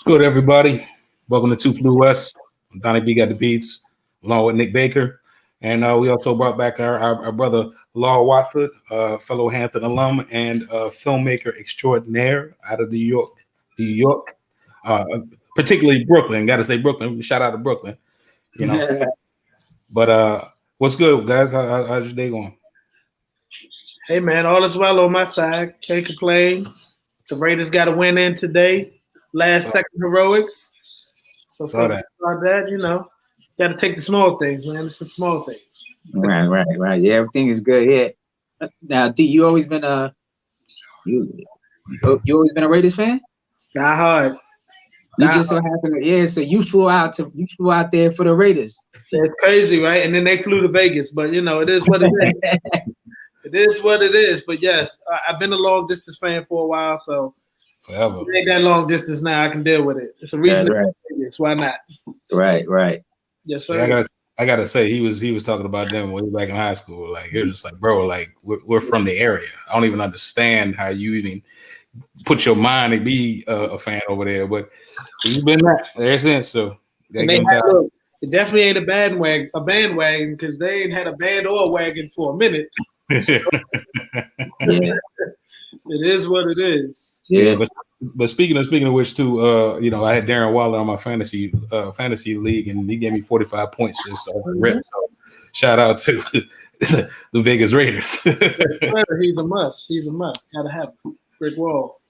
What's good, everybody? Welcome to 2 Flew West. I'm Donnie B got the beats, along with Nick Baker. And we also brought back our brother, Law Watford, fellow Hampton alum and filmmaker extraordinaire out of New York, particularly Brooklyn. Got to say Brooklyn. Shout out to Brooklyn, you know. Yeah. But what's good, guys? How's your day going? Hey, man, all is well on my side. Can't complain. The Raiders got a win in today. Last second heroics. So saw that. About that, you know, got to take the small things, man. It's the small things. Right. Yeah, everything is good here. Now, D, you always been you always been a Raiders fan? Die hard. You just so happened, yeah. So you flew out there for the Raiders. It's crazy, right? And then they flew to Vegas, but you know, it is what it is. It is what it is. But yes, I've been a long distance fan for a while, so. Forever. It ain't that long distance now. I can deal with it. It's a reason. Right. Why not? Right. Yes, sir. Yeah, I gotta say, he was talking about them when he was back in high school. Like, he was just like, bro, like we're from the area. I don't even understand how you even put your mind to be a fan over there. But you've been that ever since. So it definitely ain't a bandwagon because they ain't had a band or a wagon for a minute. Yeah. It is what it is. Yeah, but speaking of which, too, you know, I had Darren Waller on my fantasy league, and he gave me 45 points just off the rip. So shout out to the Vegas Raiders. He's a must. Gotta have him. Brick wall.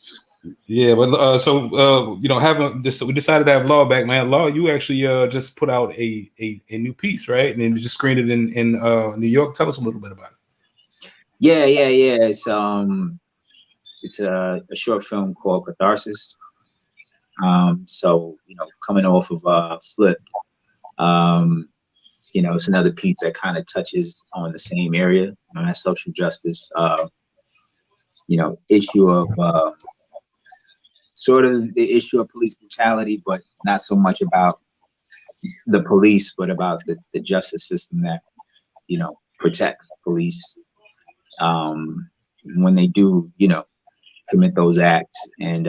Yeah, but so you know, having this, we decided to have Law back, man. Law, you actually just put out a new piece, right? And then you just screened it in New York. Tell us a little bit about it. Yeah. It's a short film called Catharsis. So, you know, coming off of Flip, you know, it's another piece that kind of touches on the same area, you know, that social justice, you know, issue of sort of the issue of police brutality, but not so much about the police, but about the justice system that, you know, protect police when they do, you know, commit those acts, and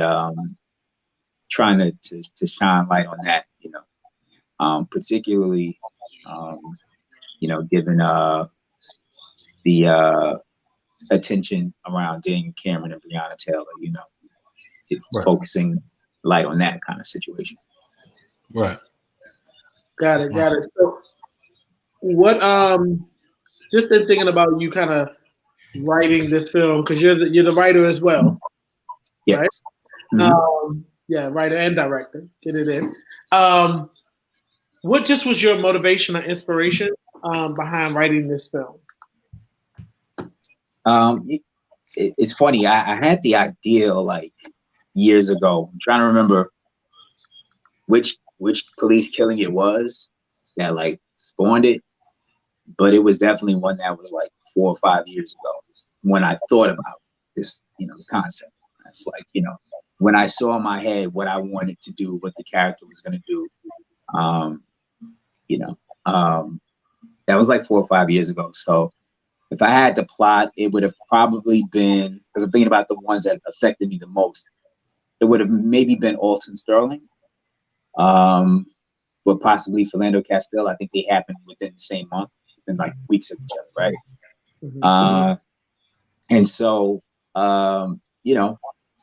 trying to shine light on that, you know, particularly, you know, given the attention around Daniel Cameron and Breonna Taylor, you know, right. Focusing light on that kind of situation. Right. Got it. So what, just in thinking about you kind of writing this film, because you're the writer as well. Yeah. Right? Mm-hmm. Writer and director. Get it in. What just was your motivation or inspiration behind writing this film? It's funny. I had the idea like years ago. I'm trying to remember which police killing it was that like spawned it, but it was definitely one that was like 4 or 5 years ago when I thought about this, you know, concept. It's like, you know, when I saw in my head what I wanted to do, what the character was going to do, you know, that was like 4 or 5 years ago. So if I had to plot, it would have probably been, because I'm thinking about the ones that affected me the most, it would have maybe been Alton Sterling, but possibly Philando Castile. I think they happened within the same month, in like weeks of each other, right? Mm-hmm. And so, you know,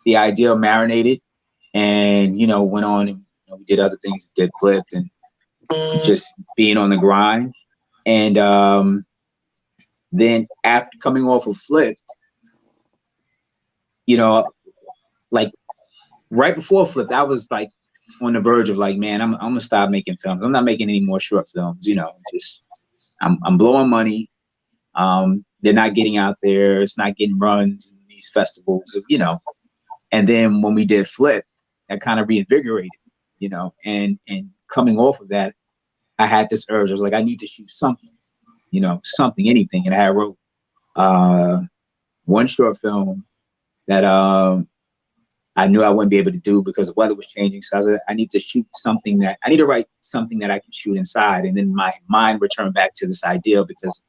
the idea marinated, and went on and we did other things, did Flipped, and just being on the grind. And then after coming off of Flipped, like right before Flipped, I was like on the verge of like, man, I'm gonna stop making films. I'm not making any more short films. Just I'm blowing money. They're not getting out there. It's not getting runs in these festivals, And then when we did Flip, that kind of reinvigorated, and coming off of that, I had this urge. I was like, I need to shoot something, something, anything. And I wrote one short film that I knew I wouldn't be able to do because the weather was changing. So I was like, I need to write something that I can shoot inside. And then my mind returned back to this idea because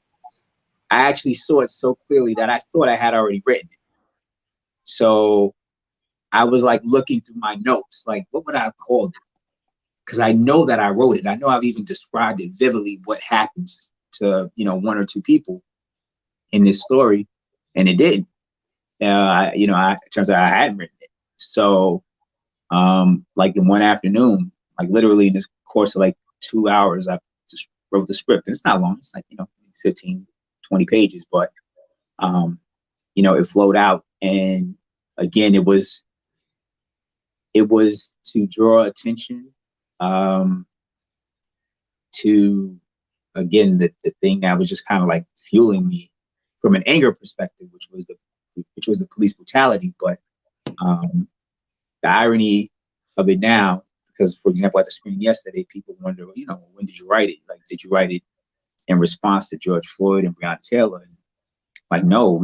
I actually saw it so clearly that I thought I had already written it. So I was like looking through my notes, like, what would I have called it? Because I know that I wrote it. I know I've even described it vividly, what happens to, one or two people in this story. And it didn't. It turns out I hadn't written it. So, like in one afternoon, like literally in the course of like 2 hours, I just wrote the script. And it's not long. It's like, 15, 20 pages, but, it flowed out. And again, it was to draw attention to, again, the thing that was just kind of like fueling me from an anger perspective, which was the police brutality. But the irony of it now, because for example, at the screening yesterday, people wonder, when did you write it? Like, did you write it in response to George Floyd and Breonna Taylor? And like, no,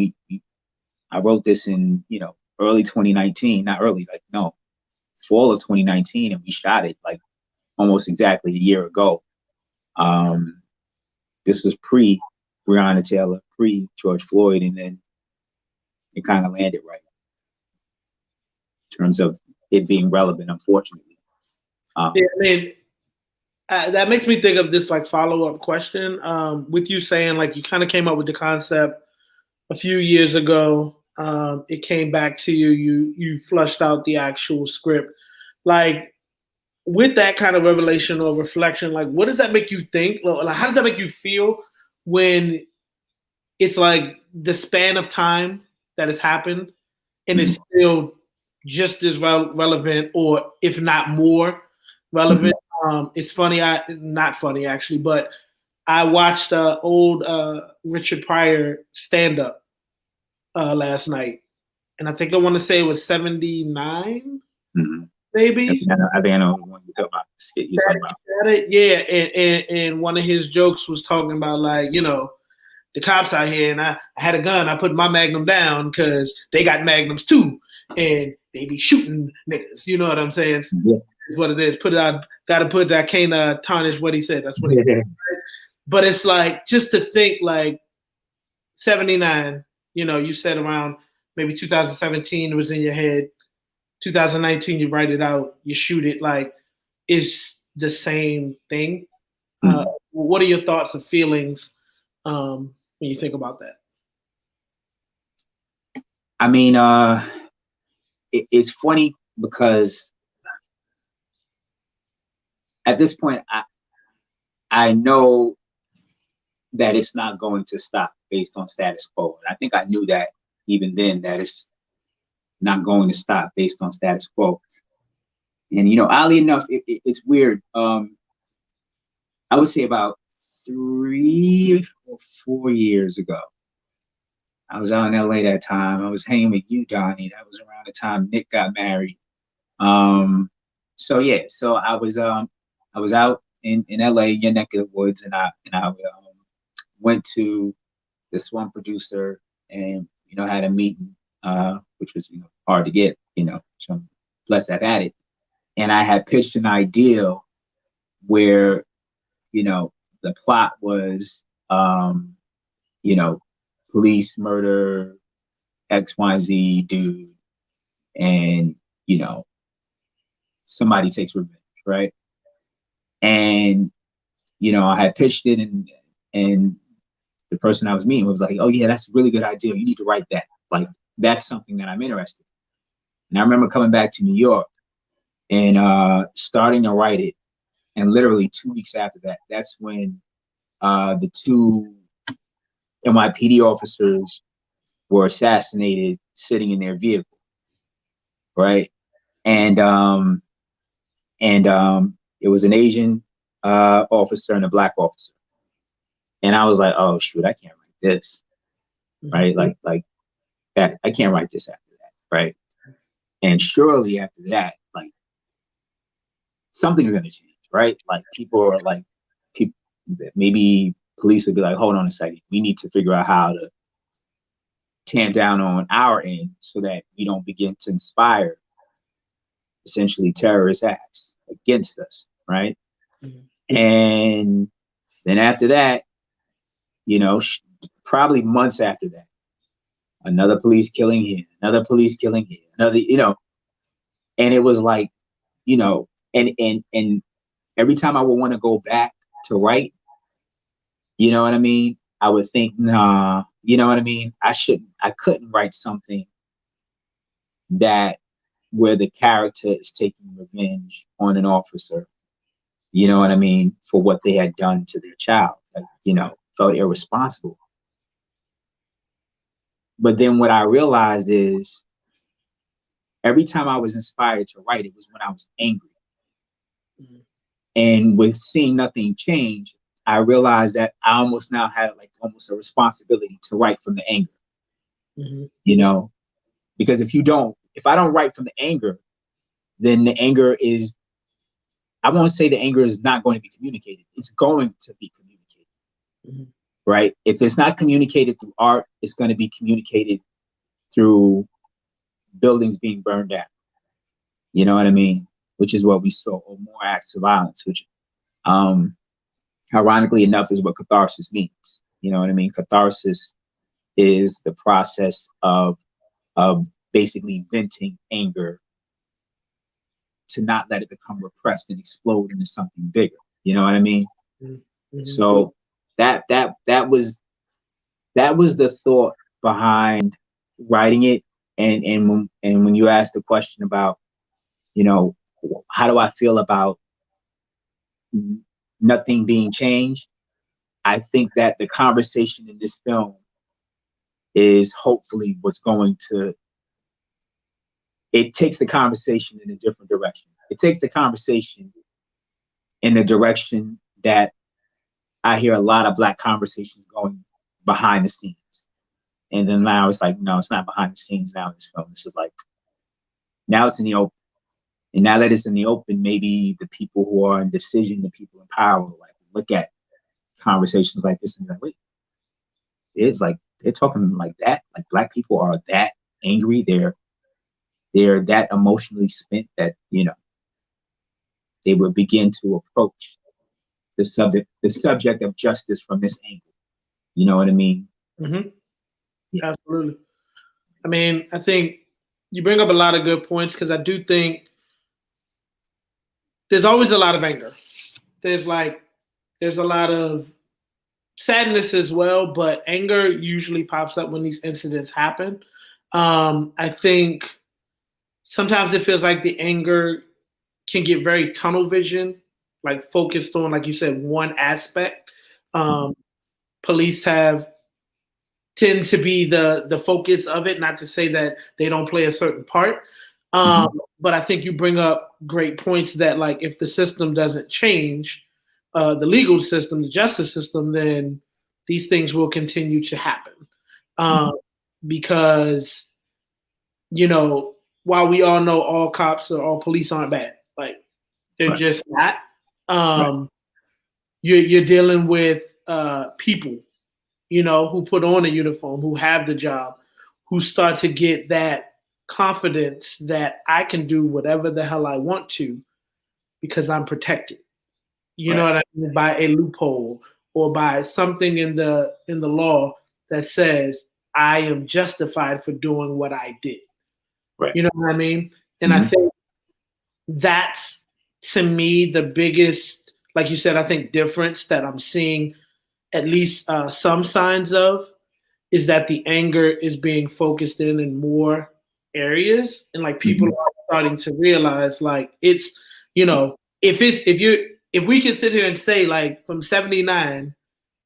I wrote this in, early 2019, not early, like, no, fall of 2019. And we shot it like almost exactly a year ago. This was pre Breonna Taylor, pre George Floyd. And then it kind of landed right in terms of it being relevant, unfortunately. Yeah, I mean, that makes me think of this like follow-up question with you saying like you kind of came up with the concept a few years ago. It came back to you. You flushed out the actual script. Like with that kind of revelation or reflection, like what does that make you think? Like, how does that make you feel when it's like the span of time that has happened and it's still just as relevant, or if not more relevant? It's funny, not funny actually, but I watched old Richard Pryor stand-up last night, and I think I want to say it was 79, maybe. I think I know what you're talking about. Skit you're talking about. Yeah, and one of his jokes was talking about like, the cops out here, and I had a gun. I put my Magnum down because they got Magnums too, and they be shooting niggas. You know what I'm saying? Yeah. It's what it is. Put it out. Got to put that. Can't tarnish what he said. That's what he said. But it's like just to think like 79. You said around maybe 2017 it was in your head. 2019 you write it out. You shoot it. Like it's the same thing. What are your thoughts and feelings when you think about that? I mean, it's funny because at this point, I know that it's not going to stop based on status quo. And I think I knew that even then, that it's not going to stop based on status quo. And, oddly enough, it's weird. I would say about 3 or 4 years ago, I was out in LA that time. I was hanging with you, Donnie. That was around the time Nick got married. So I was out in LA, your neck of the woods, and I went to this one producer and had a meeting, which was hard to get, so I'm blessed I've had it. And I had pitched an idea where the plot was police murder XYZ dude, and somebody takes revenge, right? And I had pitched it, and the person I was meeting was like, "Oh yeah, that's a really good idea. You need to write that. Like that's something that I'm interested in." And I remember coming back to New York and starting to write it. And literally 2 weeks after that, that's when the two NYPD officers were assassinated sitting in their vehicle, right? And it was an Asian officer and a Black officer. And I was like, oh shoot, I can't write this, right? Like that, I can't write this after that, right? And surely after that, like something's gonna change, right? Like people are like, people, maybe police would be like, hold on a second, we need to figure out how to tamp down on our end so that we don't begin to inspire essentially terrorist acts against us, right? And then after that, you know, probably months after that, another police killing here, another police killing here, another, you know, and it was like, you know, and every time I would want to go back to write, you know what I mean? I would think, nah, you know what I mean? I couldn't write something that where the character is taking revenge on an officer, you know what I mean, for what they had done to their child, like, you know, felt irresponsible. But then what I realized is every time I was inspired to write, it was when I was angry. And with seeing nothing change, I realized that I almost now had like almost a responsibility to write from the anger, you know, because if I don't write from the anger, then the anger is, I won't say the anger is not going to be communicated. It's going to be communicated, right? If it's not communicated through art, it's going to be communicated through buildings being burned down. You know what I mean? Which is what we saw, or more acts of violence, which ironically enough is what catharsis means. You know what I mean? Catharsis is the process of basically venting anger to not let it become repressed and explode into something bigger. You know what I mean? So that was the thought behind writing it. And when you asked the question about, you know, how do I feel about nothing being changed? I think that the conversation in this film is hopefully what's going to, it takes the conversation in a different direction. It takes the conversation in the direction that I hear a lot of Black conversations going behind the scenes. And then now it's like, no, it's not behind the scenes now in this film. It's just like, now it's in the open. And now that it's in the open, maybe the people who are in decision, the people in power, like look at conversations like this and be like, wait, it's like, they're talking like that. Like Black people are that angry. They're that emotionally spent that, you know, they would begin to approach the subject of justice from this angle. You know what I mean? Yeah. Absolutely. I mean, I think you bring up a lot of good points, because I do think there's always a lot of anger. There's a lot of sadness as well, but anger usually pops up when these incidents happen. I think sometimes it feels like the anger can get very tunnel vision, like focused on, like you said, one aspect. Police tend to be the focus of it, not to say that they don't play a certain part. But I think you bring up great points that, like, if the system doesn't change, the legal system, the justice system, then these things will continue to happen. Because, you know, while we all know all cops or all police aren't bad, like they're just not. You're dealing with people, you know, who put on a uniform, who have the job, who start to get that confidence that I can do whatever the hell I want to because I'm protected. You know what I mean? By a loophole or by something in the law that says I am justified for doing what I did. You know what I mean? And I think that's, to me, the biggest, like you said, I think difference that I'm seeing at least some signs of is that the anger is being focused in more areas, and like people are starting to realize like it's, you know, if we can sit here and say like from 79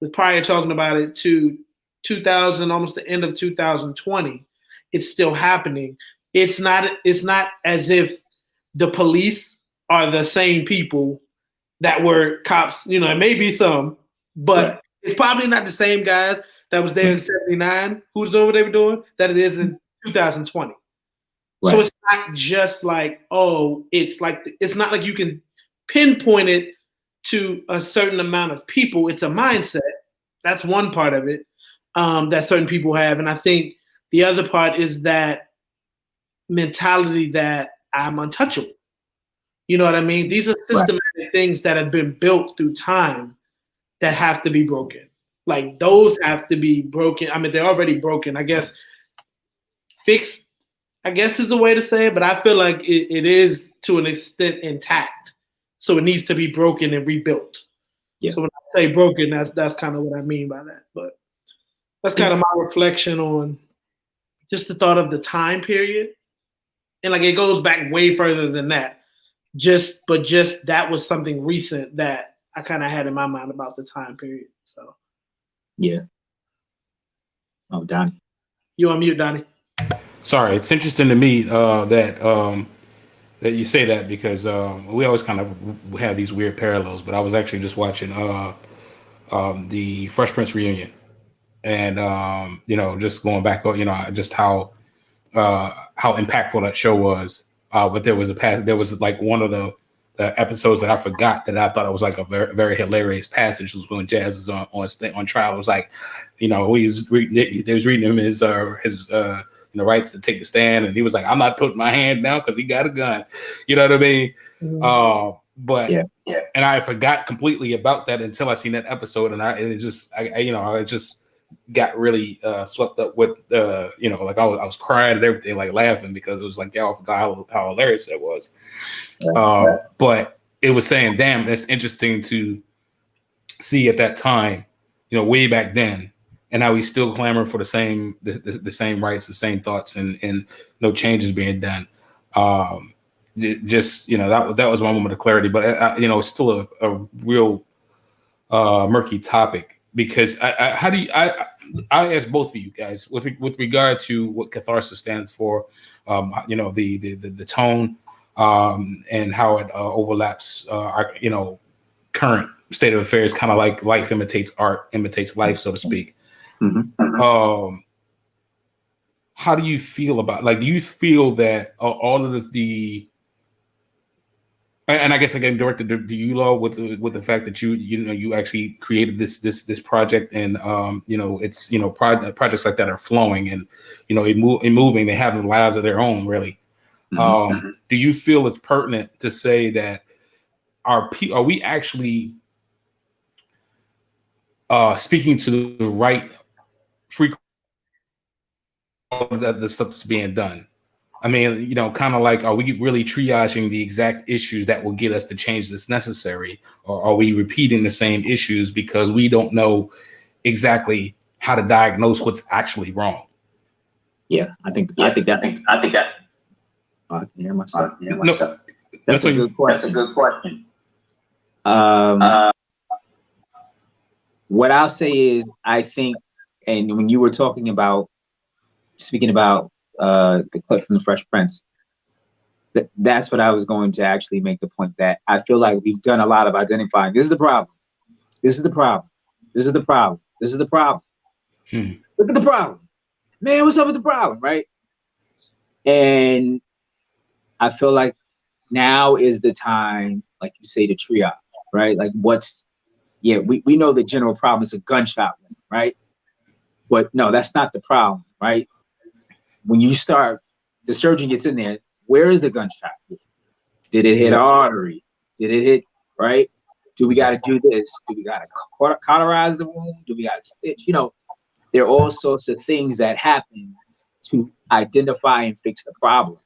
with Pryor talking about it to 2000, almost the end of 2020, it's still happening. It's not as if the police are the same people that were cops. You know, it may be some, but it's probably not the same guys that was there in 79 who's doing what they were doing that it is in 2020. Right. So it's not just like, oh, it's not like you can pinpoint it to a certain amount of people. It's a mindset. That's one part of it that certain people have. And I think the other part is that mentality that I'm untouchable. You know what I mean? These are systematic things that have been built through time that have to be broken. Like those have to be broken. I mean, they're already broken. I guess fixed, I guess is a way to say it, but I feel like it is to an extent intact. So it needs to be broken and rebuilt. Yeah. So when I say broken, that's kind of what I mean by that. But that's kind of my reflection on just the thought of the time period. And like it goes back way further than that. Just that was something recent that I kind of had in my mind about the time period. So yeah. Oh, Donnie. You on mute, Donnie. Sorry, it's interesting to me that you say that because we always kind of have these weird parallels. But I was actually just watching the Fresh Prince reunion, and you know, just going back, you know, just how impactful that show was. But there was like one of the episodes that I forgot that I thought it was like a very, very hilarious passage was when Jazz is on trial. It was like, you know, they was reading him his you know, rights to take the stand, and he was like, "I'm not putting my hand down because he got a gun." You know what I mean? Mm-hmm. But yeah, and I forgot completely about that until I seen that episode, and I just got really swept up with you know, like I was crying and everything, like laughing because it was like, yeah, I forgot how hilarious that was. But it was saying, damn, that's interesting to see at that time, you know, way back then, and how we still clamor for the same rights, the same thoughts, and no changes being done. Just, you know, that was my moment of clarity. But you know, it's still a real murky topic because I ask both of you guys with regard to what Catharsis stands for, you know, the tone and how it overlaps our, you know, current state of affairs, kind of like life imitates art, imitates life, so to speak. Mm-hmm. How do you feel about, like, do you feel that all of the and I guess again directed to you, Law, with the fact that you know you actually created this project, and you know, it's, you know, projects like that are flowing and, you know, moving, they have lives of their own, really. Mm-hmm. Do you feel it's pertinent to say that are we actually speaking to the right frequency of the stuff that's being done? I mean, you know, kind of like, are we really triaging the exact issues that will get us the change that's necessary, or are we repeating the same issues because we don't know exactly how to diagnose what's actually wrong? Yeah, I think that. Yeah, myself. No, that's a good question. What I'll say is, I think, and when you were speaking about the clip from the Fresh Prince, that's what I was going to actually make the point, that I feel like we've done a lot of identifying. This is the problem. This is the problem. This is the problem. This is the problem. Look at the problem. Man, what's up with the problem, right? And I feel like now is the time, like you say, to triage, right? Like we know the general problem is a gunshot wound, right? But no, that's not the problem, right? When you start, the surgeon gets in there, where is the gunshot? Did it hit an artery? Did it hit, right? Do we got to do this? Do we got to cauterize the wound? Do we got to stitch? You know, there are all sorts of things that happen to identify and fix the problem.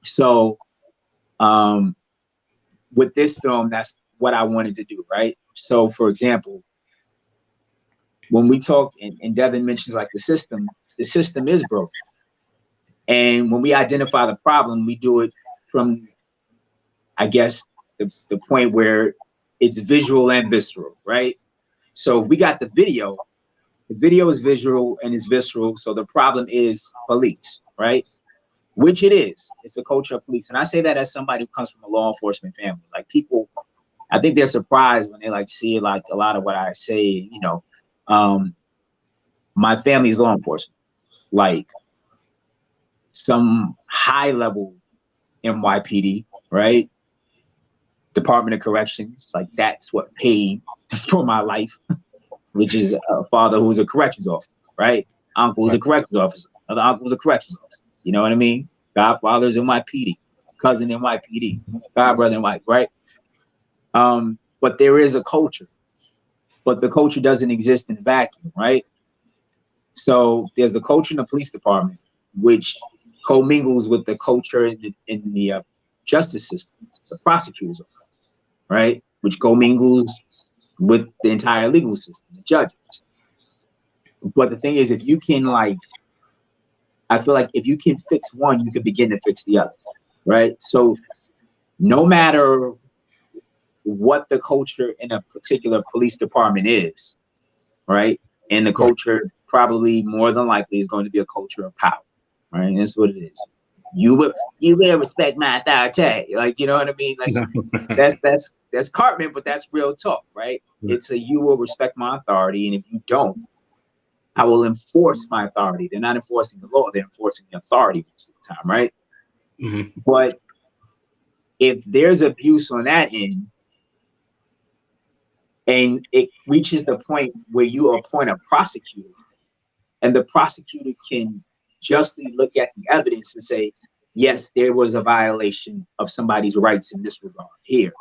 So with this film, that's what I wanted to do, right? So, for example, when we talk, and Devin mentions like the system is broken. And when we identify the problem, we do it from, I guess, the point where it's visual and visceral, right? So we got the video is visual and it's visceral. So the problem is police, right? Which it is. It's a culture of police. And I say that as somebody who comes from a law enforcement family. Like, people, I think they're surprised when they like see like a lot of what I say, you know. My family's law enforcement, like some high level NYPD, right? Department of Corrections, like that's what paid for my life, which is a father who's a corrections officer, right? Uncle who's a corrections officer, another uncle who's a corrections officer. You know what I mean? Godfather's NYPD, cousin NYPD, godbrother NYPD, right? But there is a culture, but the culture doesn't exist in a vacuum, right? So there's a culture in the police department, which commingles with the culture in the justice system, the prosecutor's office, right? Which commingles with the entire legal system, the judges. But the thing is, if you can I feel like if you can fix one, you can begin to fix the other, right? So no matter what the culture in a particular police department is, right? And the culture probably more than likely is going to be a culture of power, right? And that's what it is. You will respect my authority, like, you know what I mean? Like, that's Cartman, but that's real talk, right? It's a, you will respect my authority, and if you don't, I will enforce my authority. They're not enforcing the law; they're enforcing the authority most of the time, right? Mm-hmm. But if there's abuse on that end, and it reaches the point where you appoint a prosecutor, and the prosecutor can justly look at the evidence and say, yes, there was a violation of somebody's rights in this regard here,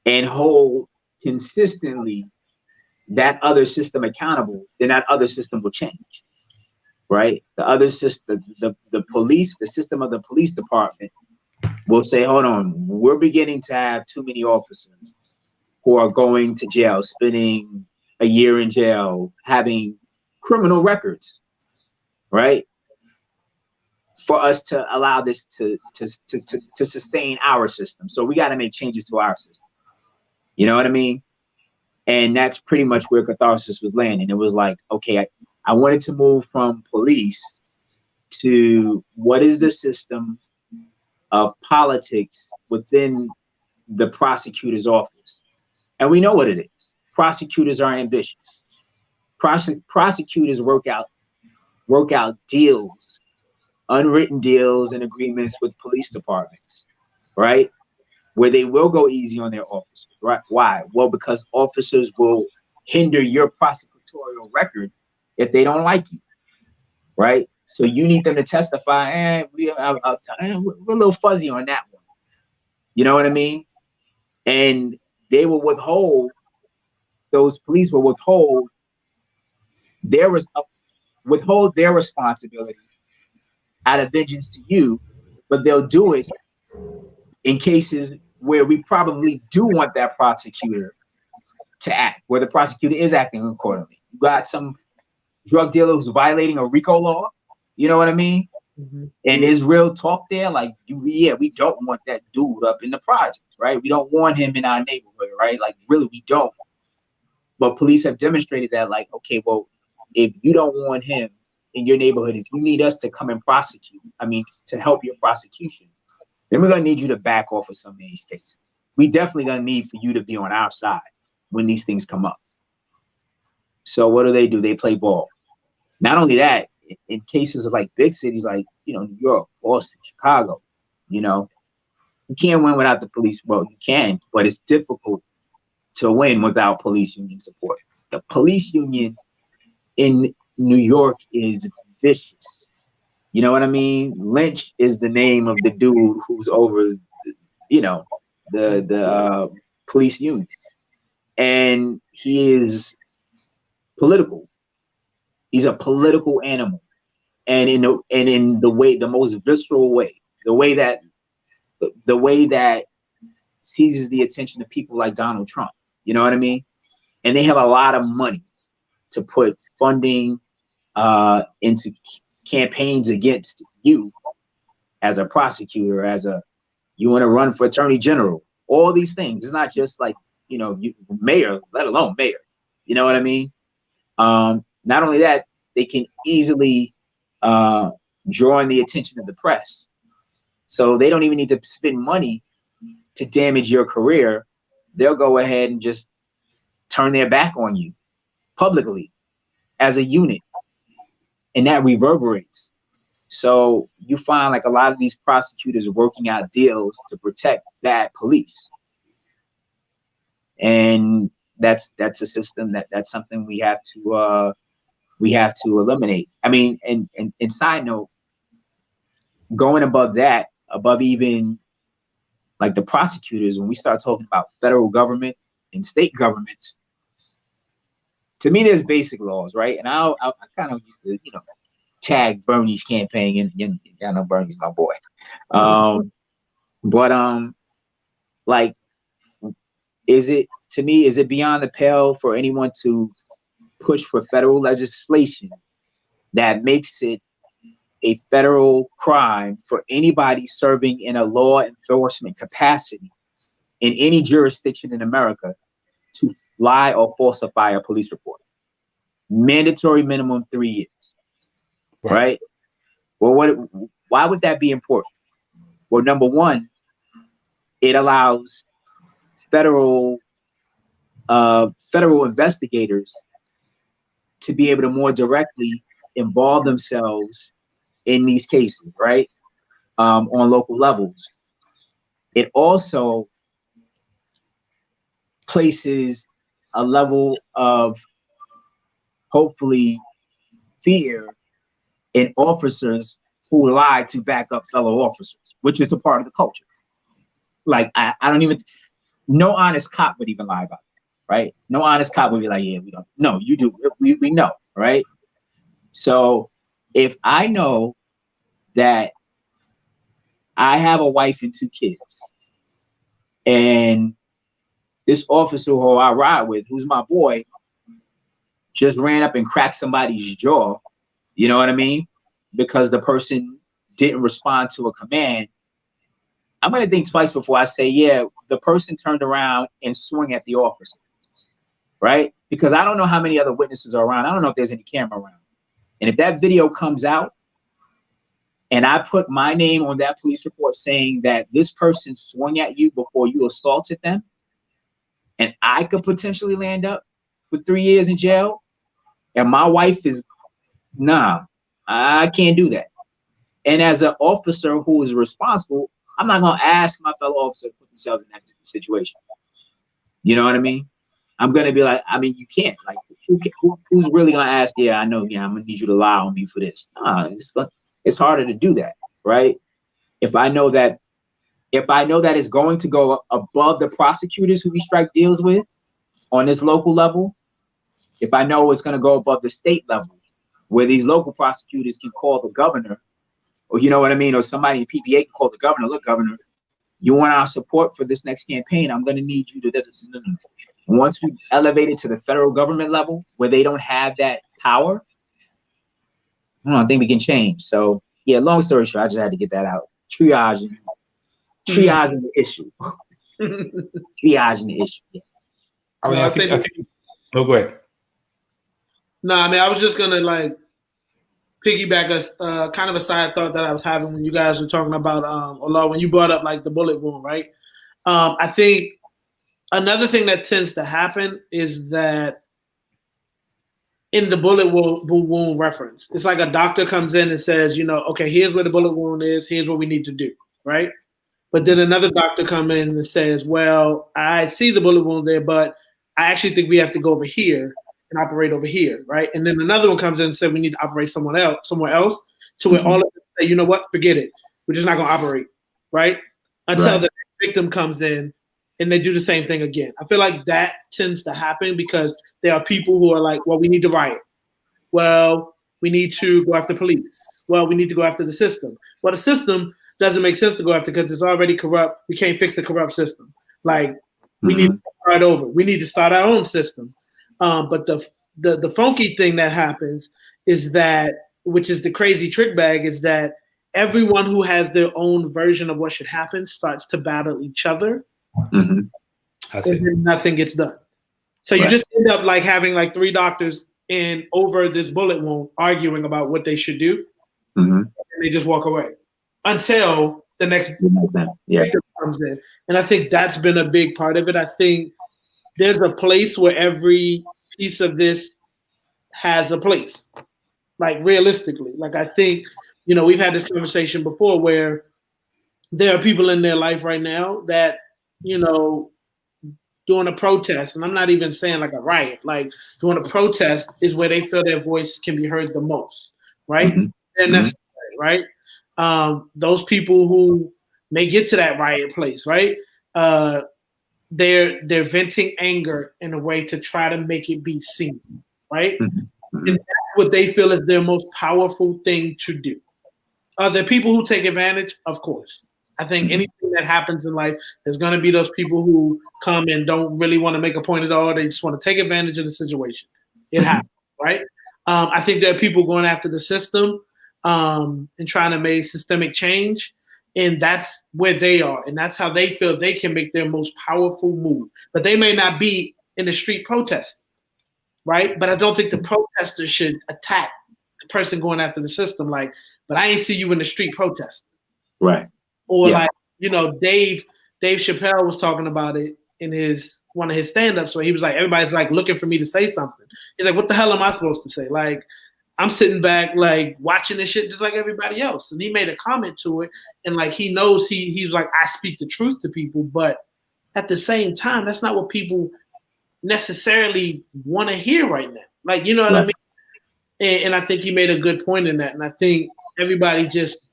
and hold consistently that other system accountable, then that other system will change, right? The other system, the police, the system of the police department will say, hold on, we're beginning to have too many officers who are going to jail, spending a year in jail, having criminal records, right? For us to allow this to sustain our system. So we got to make changes to our system. You know what I mean? And that's pretty much where Catharsis was landing. It was like, okay, I wanted to move from police to what is the system of politics within the prosecutor's office. And we know what it is. Prosecutors are ambitious. Prosecutors work out deals, unwritten deals and agreements with police departments, right? Where they will go easy on their officers, right? Why? Well, because officers will hinder your prosecutorial record if they don't like you, right? So you need them to testify, we're a little fuzzy on that one. You know what I mean? And they will withhold, those police will withhold their responsibility out of vengeance to you, but they'll do it in cases where we probably do want that prosecutor to act, where the prosecutor is acting accordingly. You got some drug dealer who's violating a RICO law, you know what I mean? Mm-hmm. And there's real talk there, like, we don't want that dude up in the projects, right? We don't want him in our neighborhood, right? Like, really, we don't. But police have demonstrated that, like, okay, well, if you don't want him in your neighborhood, if you need us to come and to help your prosecution, then we're going to need you to back off of some of these cases. We definitely going to need for you to be on our side when these things come up. So what do? They play ball. Not only that, in cases of like big cities like, New York, Boston, Chicago, you can't win without the police. Well, you can, but it's difficult to win without police union support. The police union in New York is vicious. You know what I mean? Lynch is the name of the dude who's over, the police union, and he is political. He's a political animal, and in the most visceral way, the way that seizes the attention of people like Donald Trump. You know what I mean? And they have a lot of money to put funding into campaigns against you as a prosecutor, you want to run for attorney general, all these things. It's not just like, mayor, let alone mayor. You know what I mean? Not only that, they can easily draw in the attention of the press. So they don't even need to spend money to damage your career. They'll go ahead and just turn their back on you publicly as a unit. And that reverberates. So you find like a lot of these prosecutors are working out deals to protect bad police. And that's a system that's something we have to eliminate. I mean, and side note, going above that, above even like the prosecutors, when we start talking about federal government and state governments, to me, there's basic laws, right? And I kind of used to, tag Bernie's campaign, and I know Bernie's my boy. Like, is it beyond the pale for anyone to push for federal legislation that makes it a federal crime for anybody serving in a law enforcement capacity in any jurisdiction in America to lie or falsify a police report? Mandatory minimum 3 years, right? Well, why would that be important? Well, number one, it allows federal investigators to be able to more directly involve themselves in these cases, right? On local levels. It also places a level of, hopefully, fear in officers who lie to back up fellow officers, which is a part of the culture. Like, I don't even, no honest cop would even lie about that, right? No honest cop would be like, yeah, we don't. No, you do. We know, right? So if I know that I have a wife and 2 kids, and this officer who I ride with, who's my boy, just ran up and cracked somebody's jaw, you know what I mean? Because the person didn't respond to a command, I'm going to think twice before I say, yeah, the person turned around and swung at the officer, right? Because I don't know how many other witnesses are around. I don't know if there's any camera around. And if that video comes out and I put my name on that police report saying that this person swung at you before you assaulted them, and I could potentially land up with 3 years in jail, and my wife is, nah, I can't do that. And as an officer who is responsible, I'm not going to ask my fellow officer to put themselves in that situation. You know what I mean? I'm going to be like, I mean, you can't. Like, who's really going to ask, yeah, I know, yeah, I'm going to need you to lie on me for this. Nah, it's harder to do that, right? If I know that it's going to go above the prosecutors who we strike deals with on this local level, if I know it's going to go above the state level, where these local prosecutors can call the governor, or you know what I mean, or somebody in PPA can call the governor, look, governor, you want our support for this next campaign, I'm going to need you to. Once we elevate it to the federal government level, where they don't have that power, I think we can change. So, yeah, long story short, I just had to get that out. Triaging the issue. Triaging the issue. Yeah. I mean, I think. Oh, go ahead. No, I mean, I was just gonna like piggyback a kind of a side thought that I was having when you guys were talking about Allah, when you brought up like the bullet wound, right? I think another thing that tends to happen is that in the bullet wound reference, it's like a doctor comes in and says, okay, here's where the bullet wound is, here's what we need to do, right? But then another doctor comes in and says, well, I see the bullet wound there, but I actually think we have to go over here and operate over here, right? And then another one comes in and says we need to operate somewhere else, to where all of them say, you know what, forget it. We're just not going to operate, right? Until the victim comes in and they do the same thing again. I feel like that tends to happen because there are people who are like, well, we need to riot. Well, we need to go after police. Well, we need to go after the system. Well, the system doesn't make sense to go after because it's already corrupt. We can't fix the corrupt system. Like, we need to start over. We need to start our own system. But the funky thing that happens is that, which is the crazy trick bag, is that everyone who has their own version of what should happen starts to battle each other, Mhm. That's and it. then nothing gets done. So you Right. just end up like having like 3 doctors in over this bullet wound arguing about what they should do, Mhm. and they just walk away until the next Yeah. victim comes in. And I think that's been a big part of it. I think there's a place where every piece of this has a place. Like realistically, like I think, you know, we've had this conversation before where there are people in their life right now that, you know, doing a protest, and I'm not even saying like a riot, like doing a protest is where they feel their voice can be heard the most, right? Mhm. And necessary, right? Those people who may get to that riot place, right? They're venting anger in a way to try to make it be seen, right? Mhm. And that's what they feel is their most powerful thing to do. Are there people who take advantage? Of course. I think anything that happens in life, there's going to be those people who come and don't really want to make a point at all. They just want to take advantage of the situation. It happens, right? I think there are people going after the system and trying to make systemic change. And that's where they are. And that's how they feel they can make their most powerful move. But they may not be in the street protesting, right? But I don't think the protesters should attack the person going after the system. Like, but I ain't see you in the street protesting. Right. Or Yeah. like, you know, Dave Chappelle was talking about it in one of his stand-ups where he was like, everybody's like looking for me to say something. He's like, what the hell am I supposed to say? Like, I'm sitting back like watching this shit just like everybody else. And he made a comment to it, and like he knows he's like, I speak the truth to people, but at the same time, that's not what people necessarily want to hear right now. Like, you know what I mean? And I think he made a good point in that. And I think everybody just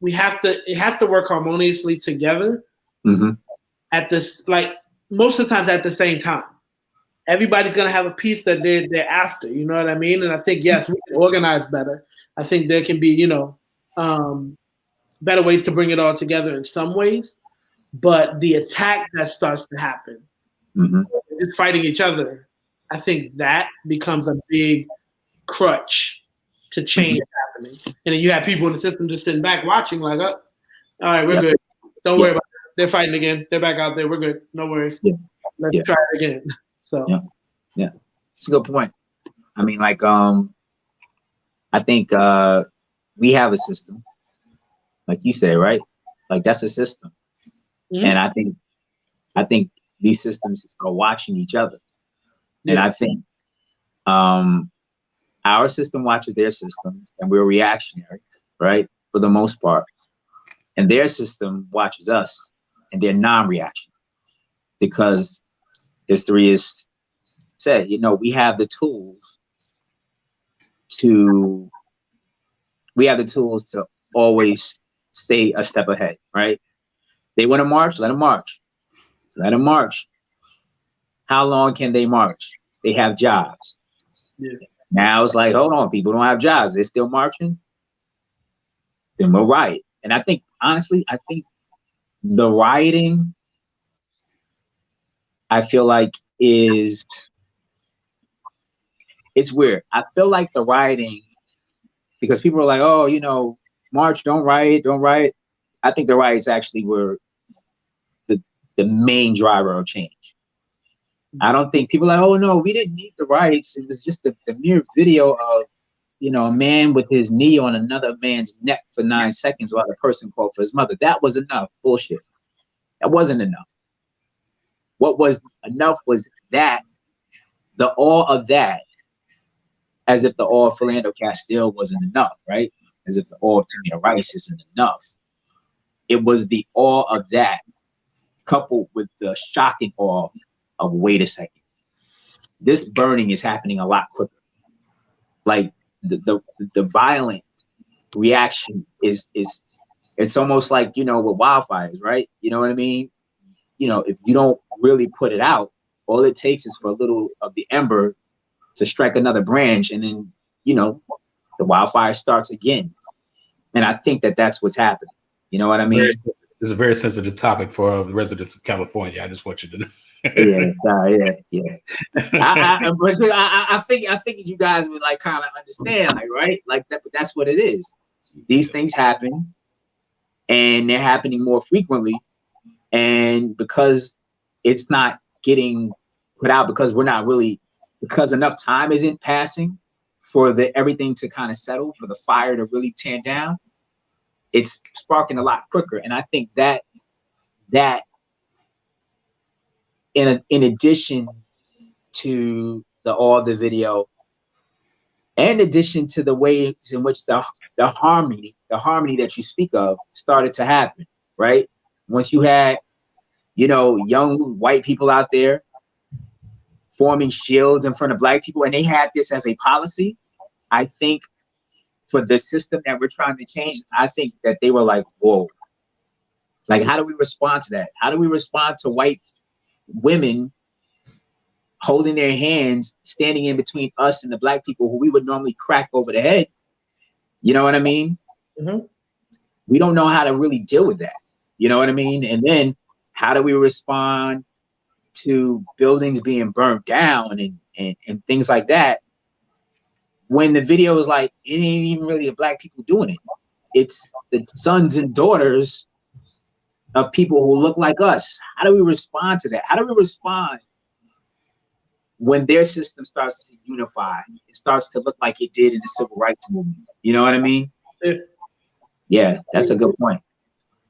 it has to work harmoniously together at this, like most of the times at the same time. Everybody's gonna have a piece that they're after, you know what I mean? And I think yes, we can organize better. I think there can be, you know, better ways to bring it all together in some ways. But the attack that starts to happen, just fighting each other, I think that becomes a big crutch to change happening. And then you have people in the system just sitting back watching, like, oh, all right, we're good. Don't worry about it. They're fighting again. They're back out there. We're good. No worries. Let's try it again. So yeah, it's a good point. I mean, like, I think we have a system, like you say, right? Like that's a system, and I think these systems are watching each other, and I think our system watches their system, and we're reactionary, right, for the most part, and their system watches us, and they're non-reactionary, because history is said, you know, we have the tools to always stay a step ahead, right? They want to march, let them march. Let them march. How long can they march? They have jobs. Now it's like, hold on, people don't have jobs. They're still marching. Then we'll riot. And I think, honestly, the rioting, I feel like it's weird. I feel like the rioting, because people are like, oh, you know, march, don't riot. I think the riots actually were the main driver of change. I don't think people are like, oh no, we didn't need the riots. It was just the mere video of, you know, a man with his knee on another man's neck for 9 seconds while the person called for his mother. That was enough. Bullshit. That wasn't enough. What was enough was that, the awe of that, as if the awe of Philando Castile wasn't enough, right? As if the awe of Tamir Rice isn't enough. It was the awe of that, coupled with the shocking awe of, wait a second, this burning is happening a lot quicker. Like the violent reaction is it's almost like, you know, with wildfires, right? You know what I mean? You know, if you don't really put it out, all it takes is for a little of the ember to strike another branch, and then, you know, the wildfire starts again. And I think that that's what's happening. You know what I mean? It's a very sensitive topic for the residents of California. I just want you to know. Yeah. I think you guys would like kind of understand, like, right? Like that, but that's what it is. these things happen, and they're happening more frequently. And because it's not getting put out, because enough time isn't passing for everything to kind of settle, for the fire to really tamp down, it's sparking a lot quicker. And I think that in addition to all the video, in addition to the ways in which the harmony that you speak of started to happen, right? Once you had, young white people out there forming shields in front of Black people, and they had this as a policy, I think for the system that we're trying to change, I think that they were like, whoa, like, how do we respond to that? How do we respond to white women holding their hands, standing in between us and the Black people who we would normally crack over the head? You know what I mean? Mm-hmm. We don't know how to really deal with that. You know what I mean? And then how do we respond to buildings being burnt down and things like that, when the video is like, it ain't even really the Black people doing it. It's the sons and daughters of people who look like us. How do we respond to that? How do we respond when their system starts to unify? It starts to look like it did in the civil rights movement. You know what I mean? Yeah, that's a good point.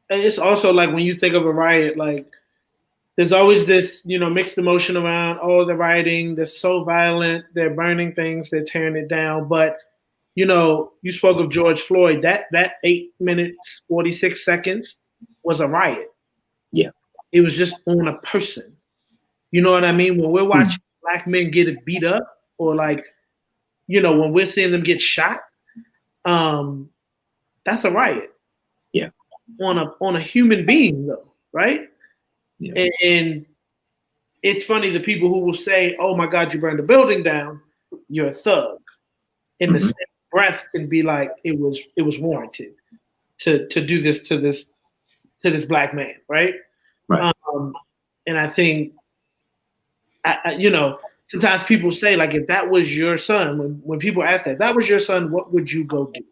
And it's also like, when you think of a riot, like, there's always this, mixed emotion around, oh, the rioting, they're so violent, they're burning things, they're tearing it down. But, you spoke of George Floyd, that 8 minutes, 46 seconds was a riot. Yeah. It was just on a person. You know what I mean? When we're watching Black men get beat up, or like, when we're seeing them get shot, that's a riot. Yeah. On a human being, though, right? Yeah. And it's funny, the people who will say, "Oh my God, you burned the building down, you're a thug," in the same breath can be like, it was warranted to do this to this Black man, right? Right. And I think, sometimes people say, like, if that was your son, when people ask that, if that was your son, what would you go do?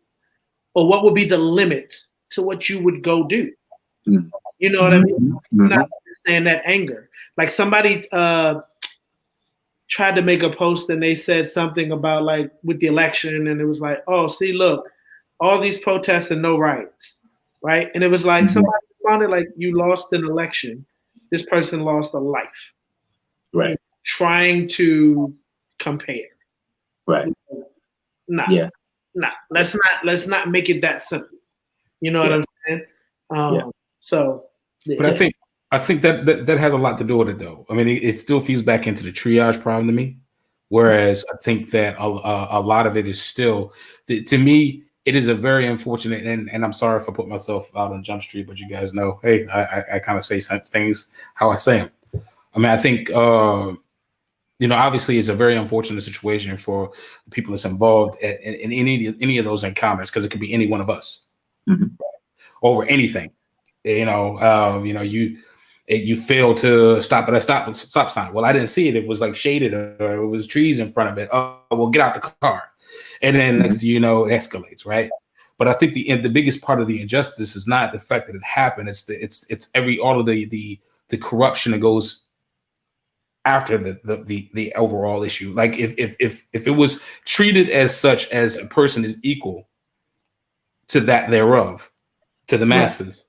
Or what would be the limit to what you would go do? Mm-hmm. You know what I mean? Mm-hmm. Not understand that anger. Like, somebody tried to make a post and they said something about, like, with the election, and it was like, oh, see, look, all these protests and no riots, right? And it was like, somebody responded like, you lost an election. This person lost a life. Right. Trying to compare. Right. Nah. Yeah. Nah. Let's not make it that simple. You know what I'm saying? So. But I think that has a lot to do with it, though. I mean, it still feeds back into the triage problem to me. Whereas I think that a lot of it is still, to me, it is a very unfortunate, and I'm sorry if I put myself out on Jump Street, but you guys know, hey, I kind of say some things how I say them. I mean, I think, obviously it's a very unfortunate situation for the people that's involved in any of those encounters, because it could be any one of us over anything. You fail to stop at a stop sign. Well, I didn't see it. It was like shaded, or it was trees in front of it. Oh, well, get out the car. And then next, it escalates, right? But I think the biggest part of the injustice is not the fact that it happened. It's all of the corruption that goes after the overall issue. Like, if it was treated as such, as a person is equal to that thereof, to the masses,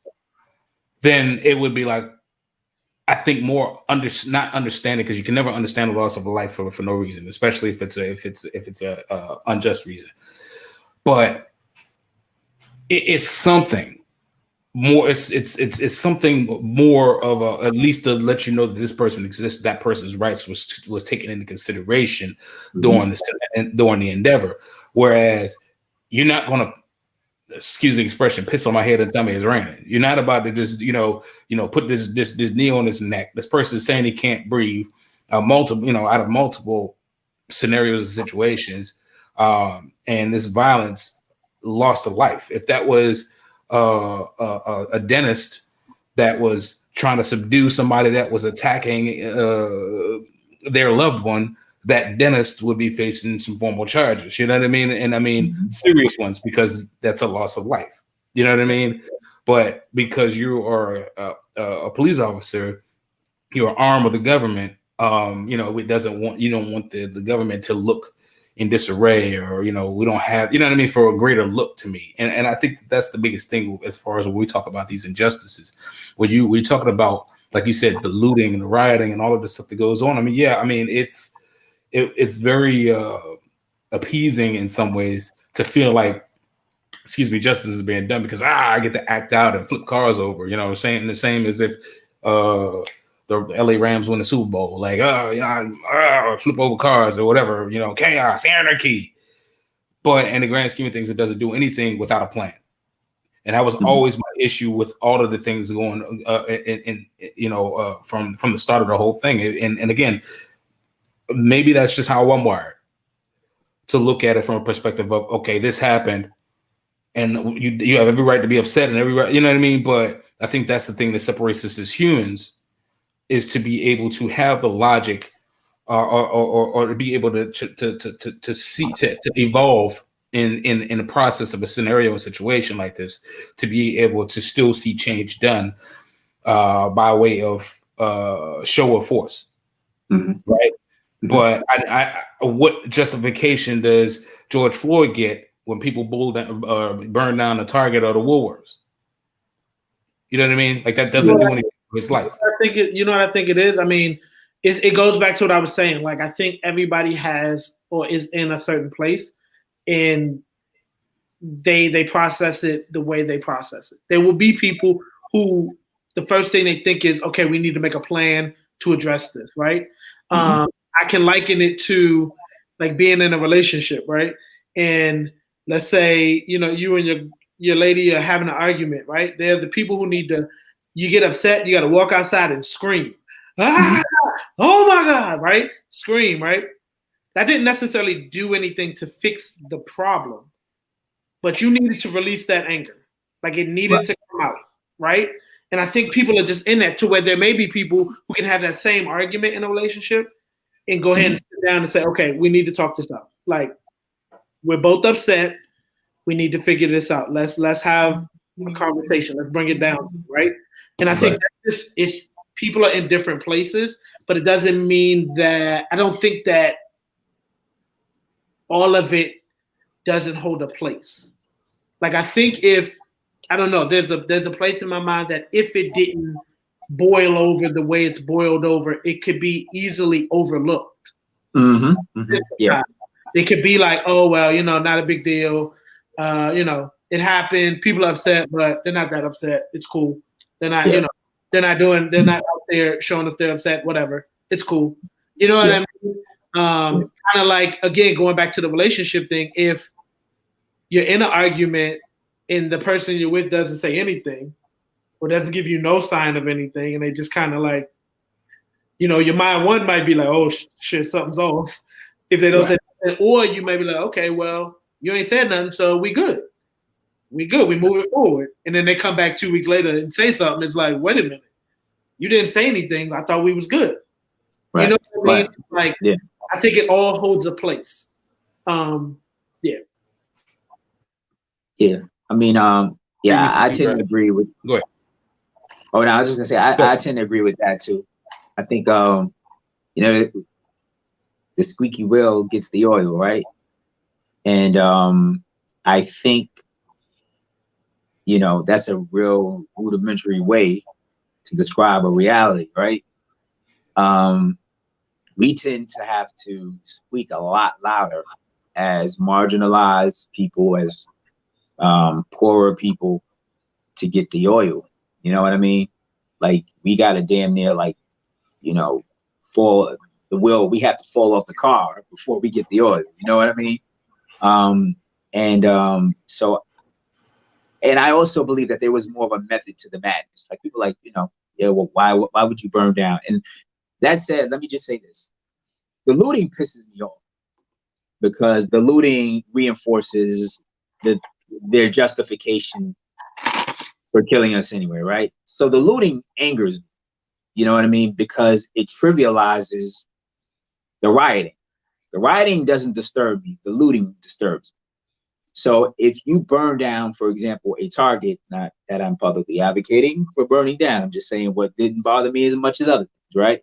then it would be like, I think, more not understanding, because you can never understand the loss of a life for no reason, especially if it's a unjust reason. But it's something more. It's something more of at least to let you know that this person exists. That person's rights was taken into consideration during the endeavor. Whereas you're not going to, excuse the expression, piss on my head and tell me it's raining. You're not about to just, put this knee on his neck. This person is saying he can't breathe, out of multiple scenarios and situations. And this violence lost a life. If that was a dentist that was trying to subdue somebody that was attacking their loved one, that dentist would be facing some formal charges. You know what I mean? And I mean serious ones, because that's a loss of life. You know what I mean? But because you are a police officer, you're an arm of the government. You know, you don't want the government to look in disarray, or, you know, we don't have, you know what I mean, for a greater look to me. And I think that's the biggest thing as far as when we talk about these injustices. We're talking about, like you said, the looting and the rioting and all of the stuff that goes on. I mean, yeah, I mean, it's very appeasing in some ways to feel like, excuse me, justice is being done because I get to act out and flip cars over. You know what I'm saying? The same as if the LA Rams win the Super Bowl, like, you know, I flip over cars or whatever, you know, chaos, anarchy. But in the grand scheme of things, it doesn't do anything without a plan. And that was always my issue with all of the things going, you know, from the start of the whole thing. And again, maybe that's just how I'm wired, to look at it from a perspective of, okay, this happened, and you have every right to be upset and every right, you know what I mean? But I think that's the thing that separates us as humans, is to be able to have the logic, or to be able to see, to evolve in the process of a scenario, a situation like this, to be able to still see change done by way of show of force, right? But I what justification does George Floyd get when people burn down the Target or the Woolworths? You know what I mean? Like, that doesn't do anything for his life. You know what I think it is? I mean, it goes back to what I was saying. Like, I think everybody has, or is in a certain place, and they process it the way they process it. There will be people who the first thing they think is, okay, we need to make a plan to address this, right? I can liken it to like being in a relationship, right? And let's say, you know, you and your lady are having an argument, right? They're the people who need to, you get upset, you got to walk outside and scream. Ah, oh my God, right? Scream, right? That didn't necessarily do anything to fix the problem, but you needed to release that anger. Like, it needed to come out, right? And I think people are just in that, to where there may be people who can have that same argument in a relationship and go ahead and sit down and say, okay, we need to talk this out. Like, we're both upset. We need to figure this out. Let's have a conversation. Let's bring it down, right? And I think that it's people are in different places, but it doesn't mean that, I don't think that all of it doesn't hold a place. Like, I think I don't know, there's a place in my mind that if it didn't boil over the way it's boiled over, it could be easily overlooked. Yeah. It could be like, oh, well, you know, not a big deal. You know, it happened. People are upset, but they're not that upset. It's cool. They're not, you know, they're not out there showing us they're upset, whatever. It's cool. You know what I mean? Kind of like, again, going back to the relationship thing, if you're in an argument and the person you're with doesn't say anything, or doesn't give you no sign of anything, and they just kind of like, you know, your mind one might be like, oh shit, something's off. If they don't say anything, or you may be like, okay, well, you ain't said nothing, so we good. We moving forward. And then they come back 2 weeks later and say something. It's like, wait a minute, you didn't say anything. I thought we was good. Right. You know what I mean? Like, I think it all holds a place. Yeah. I mean, I tend to agree with. Go ahead. Oh, no, I was just gonna say I tend to agree with that too. I think you know, the squeaky wheel gets the oil, right? And I think, you know, that's a real rudimentary way to describe a reality, right? We tend to have to squeak a lot louder as marginalized people, as poorer people, to get the oil. You know what I mean? Like, we got to damn near, like, you know, fall the wheel. We have to fall off the car before we get the oil. You know what I mean? So, and I also believe that there was more of a method to the madness. Like, people like, you know, yeah, well, why would you burn down? And that said, let me just say this. The looting pisses me off, because the looting reinforces their justification for killing us anyway, right? So the looting angers me, you know what I mean? Because it trivializes the rioting. The rioting doesn't disturb me. The looting disturbs me. So if you burn down, for example, a Target, not that I'm publicly advocating for burning down, I'm just saying what didn't bother me as much as other things, right?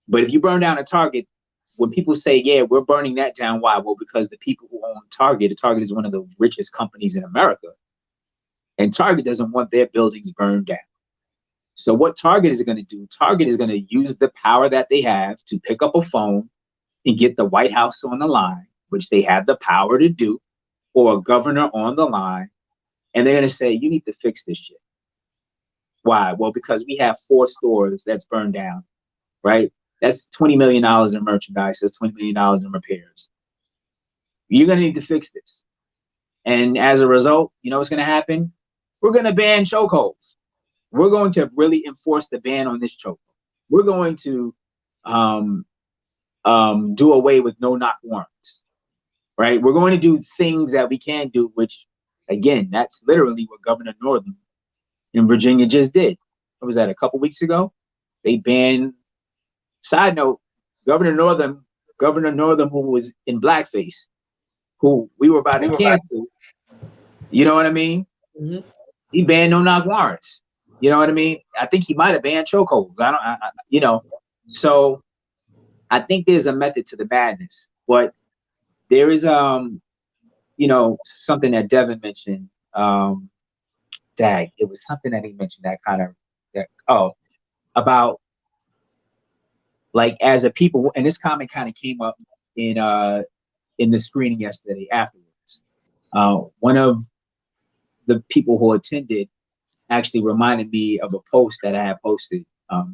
But if you burn down a Target, when people say, yeah, we're burning that down, why? Well, because the people who own Target is one of the richest companies in America. And Target doesn't want their buildings burned down. So what Target is going to do, Target is going to use the power that they have to pick up a phone and get the White House on the line, which they have the power to do, or a governor on the line, and they're going to say, you need to fix this shit. Why? Well, because we have 4 stores that's burned down, right? That's $20 million in merchandise. That's $20 million in repairs. You're going to need to fix this. And as a result, you know what's going to happen? We're going to ban chokeholds. We're going to really enforce the ban on this chokehold. We're going to do away with no-knock warrants, right? We're going to do things that we can't do, which, again, that's literally what Governor Northam in Virginia just did. What was that, a couple weeks ago? They banned, side note, Governor Northam, who was in blackface, who we were about to cancel, you know what I mean? Mm-hmm. He banned no-knock warrants. You know what I mean? I think he might have banned chokeholds. You know, so I think there's a method to the madness, but there is, you know, something that Devin mentioned. It was something that he mentioned about like as a people, and this comment kind of came up in the screening yesterday afterwards. One of the people who attended actually reminded me of a post that I had posted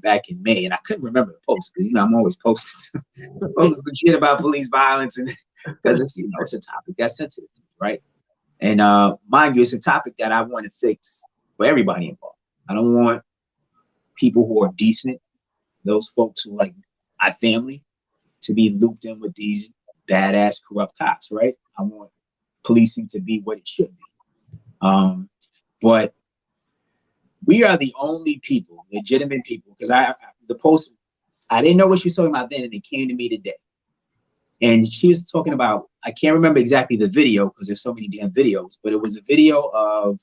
back in May, and I couldn't remember the post because, you know, I'm always posting shit about police violence, and because it's, you know, it's a topic that's sensitive to me, right? And mind you, it's a topic that I want to fix for everybody involved. I don't want people who are decent, those folks who like my family, to be looped in with these badass corrupt cops, right? I want policing to be what it should be. But we are the only people, legitimate people, because I didn't know what she was talking about then, and it came to me today. And she was talking about, I can't remember exactly the video because there's so many damn videos, but it was a video of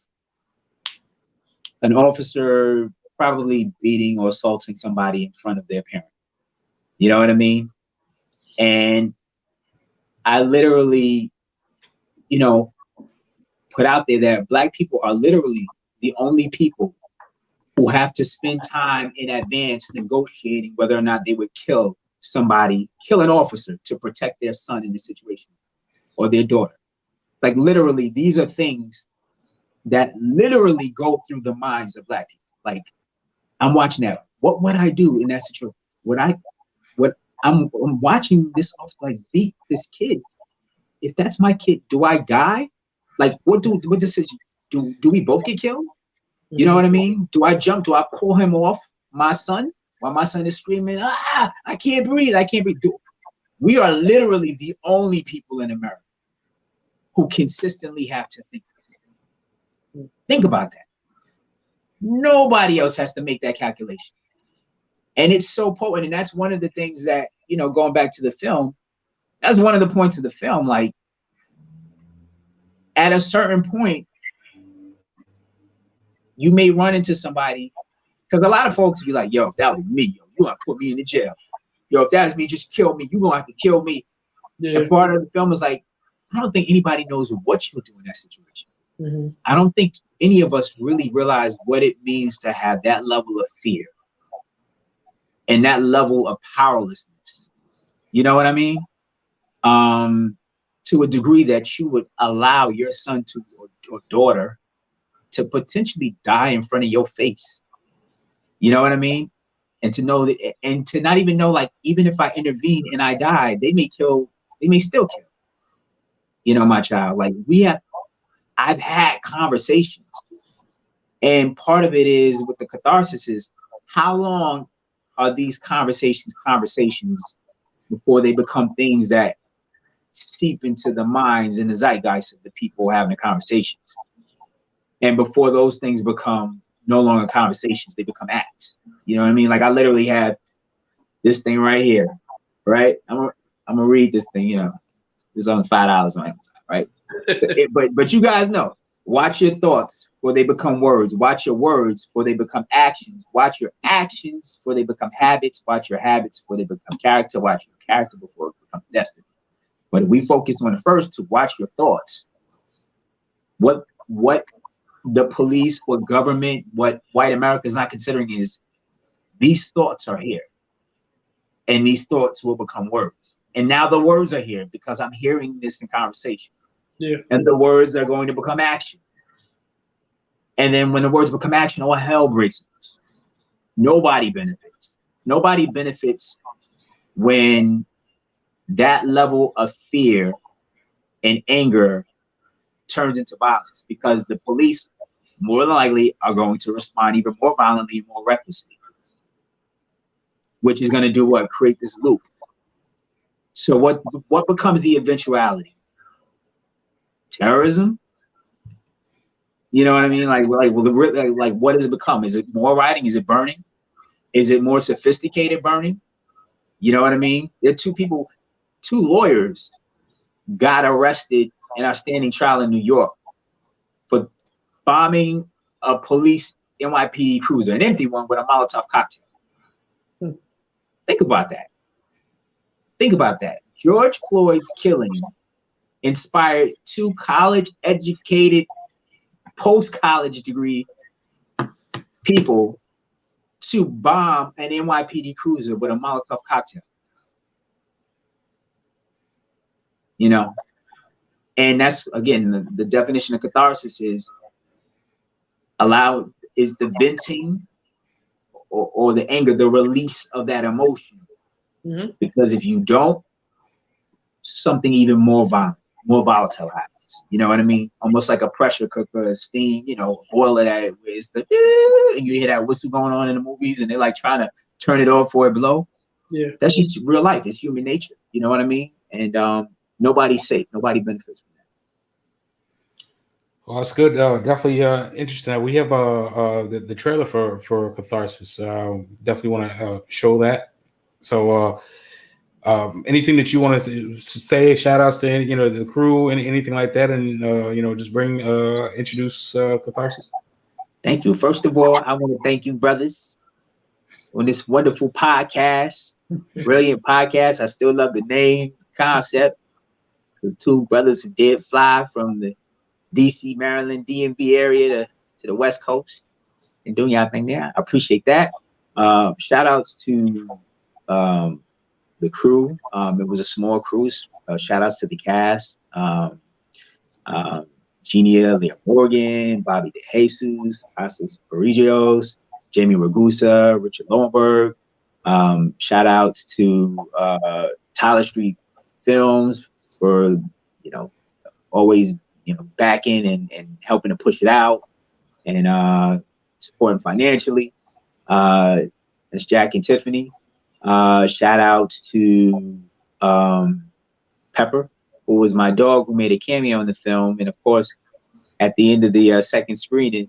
an officer probably beating or assaulting somebody in front of their parent. You know what I mean? And I literally, you know, put out there that Black people are literally the only people who have to spend time in advance negotiating whether or not they would kill an officer to protect their son in this situation or their daughter. Like literally, these are things that literally go through the minds of Black people. Like I'm watching that. What would I do in that situation? I'm watching this officer like beat this kid. If that's my kid, do I die? Like what decision? Do we both get killed? You know what I mean? Do I jump? Do I pull him off my son while my son is screaming, I can't breathe, I can't breathe? We are literally the only people in America who consistently have to think. Think about that. Nobody else has to make that calculation. And it's so potent. And that's one of the things that, you know, going back to the film, that's one of the points of the film. Like at a certain point, you may run into somebody, because a lot of folks be like, yo, if that was me, yo, you gonna put me in the jail. Yo, if that is me, just kill me. You gonna have to kill me. Yeah. And part of the film is like, I don't think anybody knows what you'll do in that situation. Mm-hmm. I don't think any of us really realize what it means to have that level of fear and that level of powerlessness. You know what I mean? To a degree that you would allow your son or daughter to potentially die in front of your face. You know what I mean? And to know that, and to not even know, like, even if I intervene and I die, they may still kill, you know, my child. Like I've had conversations, and part of it is with the catharsis is how long are these conversations before they become things that seep into the minds and the zeitgeist of the people having the conversations. And before those things become no longer conversations, they become acts. You know what I mean? Like I literally have this thing right here, right? I'm gonna read this thing. You know, it's only $5 on Amazon, right? But you guys know, watch your thoughts before they become words. Watch your words before they become actions. Watch your actions before they become habits. Watch your habits before they become character. Watch your character before it becomes destiny. But if we focus on the first two, watch your thoughts. What the police, what government, what white America is not considering is these thoughts are here. And these thoughts will become words. And now the words are here because I'm hearing this in conversation. Yeah. And the words are going to become action. And then when the words become action, all hell breaks loose. Nobody benefits. Nobody benefits when that level of fear and anger turns into violence, because the police more than likely are going to respond even more violently, more recklessly, which is going to do what? Create this loop. So what becomes the eventuality? Terrorism? You know what I mean? Like what does it become? Is it more rioting? Is it burning? Is it more sophisticated burning? You know what I mean? There are two lawyers got arrested in our standing trial in New York for bombing a police NYPD cruiser, an empty one with a Molotov cocktail. Think about that. Think about that. George Floyd's killing inspired two college-educated, post-college degree people to bomb an NYPD cruiser with a Molotov cocktail. You know, and that's, again, the definition of catharsis is the venting or the anger, the release of that emotion. Mm-hmm. Because if you don't, something even more volatile happens. You know what I mean? Almost like a pressure cooker, steam, you know, boil it at it's the and you hear that whistle going on in the movies, and they're like trying to turn it off for it blow. Yeah, that's just real life. It's human nature. You know what I mean? And nobody's safe. Nobody benefits from that. Well, that's good. Definitely interesting. We have the trailer for Catharsis. Definitely want to show that. So anything that you want to say, shout outs to the crew, anything like that, and just introduce Catharsis. Thank you. First of all, I want to thank you, brothers, on this wonderful podcast. Brilliant podcast. I still love the name, concept. Because two brothers who did fly from the DC, Maryland, DMV area to the West Coast and doing y'all thing there. I appreciate that. Shout outs to the crew. It was a small crew. Shout outs to the cast. Genia Leah Morgan, Bobby DeJesus, Asis Barrigios, Jamie Ragusa, Richard Lowenberg. Shout outs to Tyler Street Films for always backing and helping to push it out and supporting financially. That's Jack and Tiffany. Shout outs to Pepper, who was my dog who made a cameo in the film. And of course, at the end of the second screening,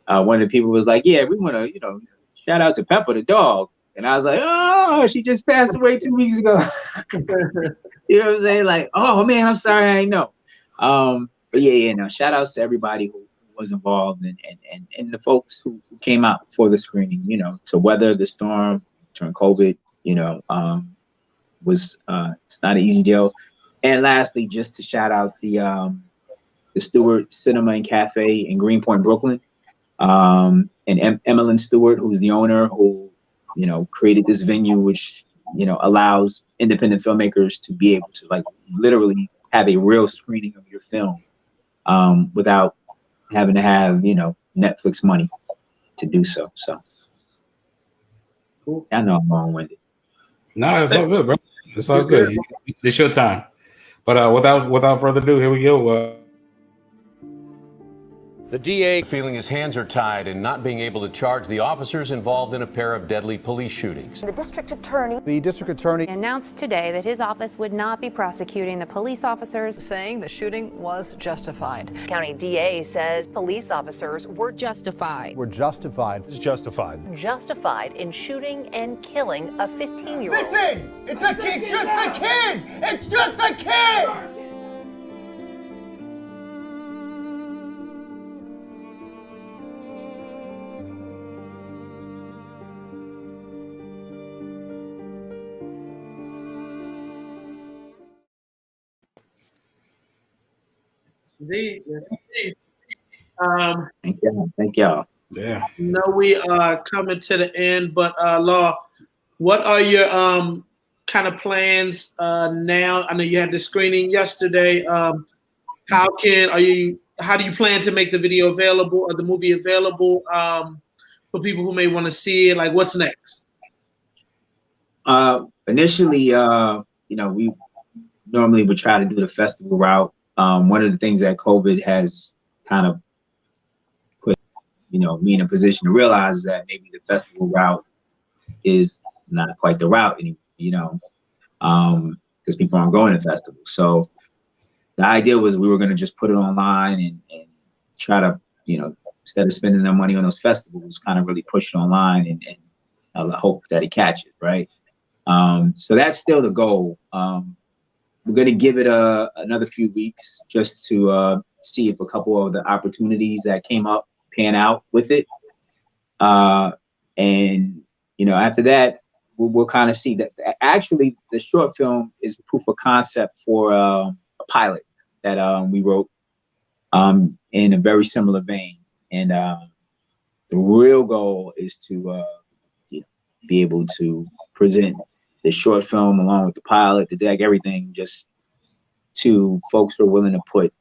one of the people was like, yeah, we want to, shout out to Pepper, the dog. And I was like, oh, she just passed away 2 weeks ago. You know what I'm saying? Like, oh man, I'm sorry, I didn't know. But no, shout outs to everybody who was involved and the folks who came out for the screening, to weather the storm during COVID, was it's not an easy deal. And lastly, just to shout out the Stewart Cinema and Cafe in Greenpoint, Brooklyn, and Emmeline Stewart, who's the owner, who created this venue, which allows independent filmmakers to be able to literally have a real screening of your film without having to have Netflix money to do so. So I know I'm long-winded. No, it's all good, bro. It's all good. It's your time. But without further ado, here we go. The DA feeling his hands are tied and not being able to charge the officers involved in a pair of deadly police shootings. The district attorney announced today that his office would not be prosecuting the police officers, saying the shooting was justified. County DA says police officers were justified. It's justified. Justified in shooting and killing a 15-year-old. Listen! It's a kid, just a kid! It's just a kid! Indeed, yes, indeed. Thank y'all. Yeah. No, we are coming to the end, but Law, what are your kind of plans now? I know you had the screening yesterday. How do you plan to make the video available or the movie available for people who may want to see it? Like, what's next? Initially, we normally would try to do the festival route. One of the things that COVID has kind of put, me in a position to realize is that maybe the festival route is not quite the route anymore, because people aren't going to festivals. So the idea was we were going to just put it online and try to, instead of spending their money on those festivals, kind of really push it online and hope that it catches, right? So that's still the goal. We're going to give it another few weeks just to see if a couple of the opportunities that came up pan out with it. And, after that, we'll kind of see that. Actually, the short film is proof of concept for a pilot that we wrote in a very similar vein. And the real goal is to be able to present the short film along with the pilot, the deck, everything, just to folks who are willing to put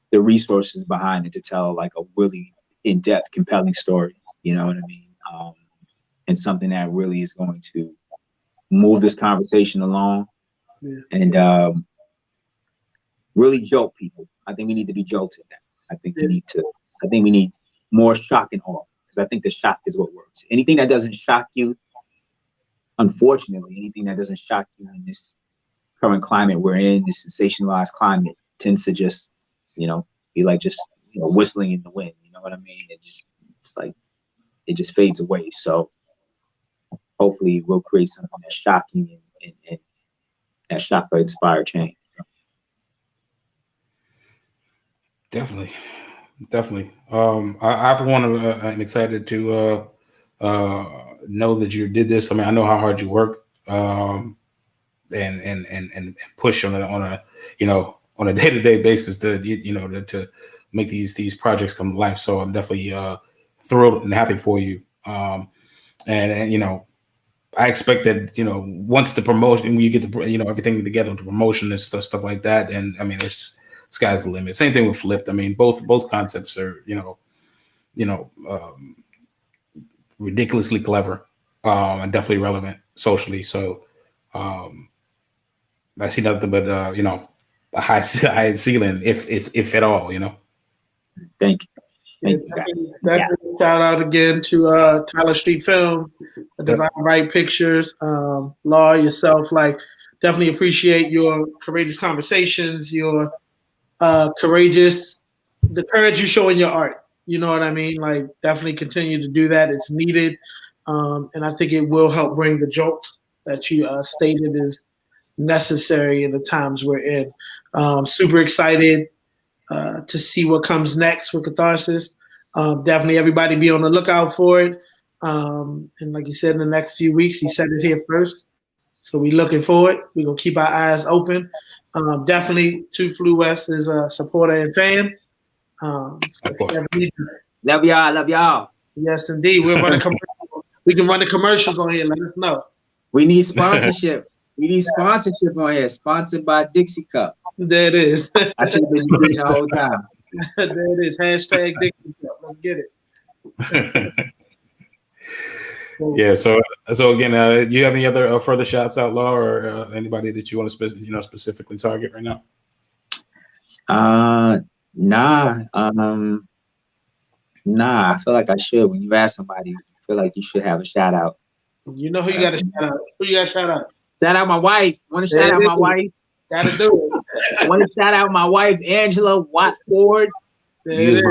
the resources behind it to tell like a really in-depth, compelling story. You know what I mean? And something that really is going to move this conversation along and really jolt people. I think we need to be jolted now. I think we need more shock and awe, because I think the shock is what works. Anything that doesn't shock you, unfortunately, anything that doesn't shock you in this current climate we're in, this sensationalized climate, tends to just, be like just whistling in the wind. You know what I mean? It just fades away. So hopefully we'll create something that's shocking and that shock will inspire change. Definitely. I for one am excited to know that you did this. I mean, I know how hard you work and push on a day-to-day basis to make these projects come to life. So I'm definitely thrilled and happy for you. I expect that once the promotion, when you get the everything together, the promotion and stuff like that, and I mean it's sky's the limit. Same thing with Flipped. I mean both concepts are ridiculously clever and definitely relevant socially. So I see nothing but a high ceiling, if at all. Thank you. Shout out again to Tyler Street Film, Divine Right Pictures, Law, yourself. Like, definitely appreciate your courageous conversations, your the courage you show in your art. You know what I mean? Like, definitely continue to do that. It's needed, and I think it will help bring the jolt that you stated is necessary in the times we're in. Super excited to see what comes next with Catharsis. Definitely everybody be on the lookout for it. And like you said, in the next few weeks, he said it here first. So we looking forward. We're going to keep our eyes open. Definitely Two Flu West is a supporter and fan. Love y'all. Yes, indeed. We'll run a commercial. We can run the commercials on here. Let us know. We need sponsorship. We need sponsorship on here. Sponsored by Dixie Cup. There it is. I think we've been doing the whole time. There it is. Hashtag Dixie Cup. Let's get it. Yeah. So again, you have any other further shouts out, Law, or anybody that you want to specifically target right now? Nah. Nah, I feel like I should. When you ask somebody, I feel like you should have a shout out. You know who you got to shout out? Who you got to shout out? Shout out my wife. Want to shout out my wife? Got to do it. Want to shout out my wife, Angela Watford. You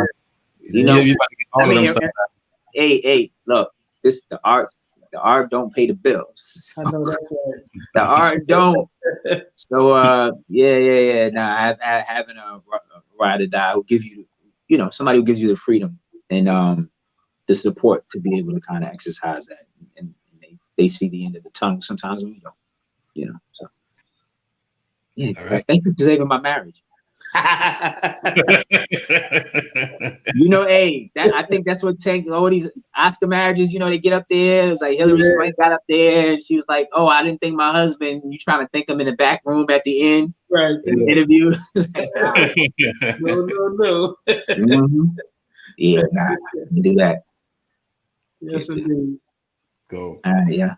know, I mean, hey, look, the art don't pay the bills. I know that's right. The art don't. So yeah. Nah, having a ride or die who give you, somebody who gives you the freedom and the support to be able to kind of exercise that, and they see the end of the tunnel sometimes when you don't, So yeah, right. Thank you for saving my marriage. Hey, I think that's what all these Oscar marriages, they get up there. It was like Hillary Swank got up there and she was like, "Oh, I didn't think my husband." You trying to think him in the back room at the end, right? In the interview. No. Mm-hmm. Yeah, nah, you do that. Yes, indeed. Go. Yeah.